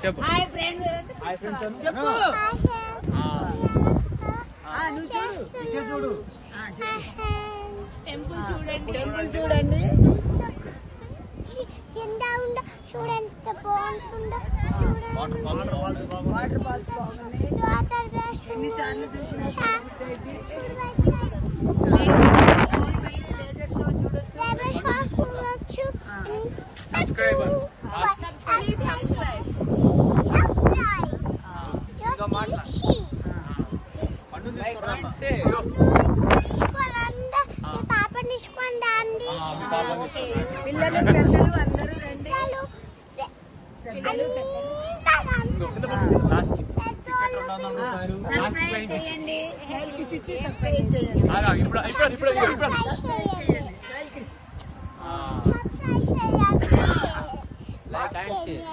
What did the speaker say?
చెప్పు. Hi friends. Hi friends చెప్పు. నువ్వు చూడు టెంపుల్ చూడండి. చిన్న ఉండ చూడండి బాగుంటుందో వాటర్ ఫాల్స్ బాగున్నాయి. ఎన్ని ఛానల్ చూసినా లేజర్ షో చూడొచ్చు. సబ్స్క్రైబర్ పాపని తీసుకోండి అండి. పిల్లలు పెద్దలు అందరూ రండి. సబ్స్క్రైబ్ చేయండి. స్మైల్ కిస్ ఇచ్చి సబ్స్క్రైబ్ చేయండి. ఇప్పుడు Subscribe చేయండి. Like and share.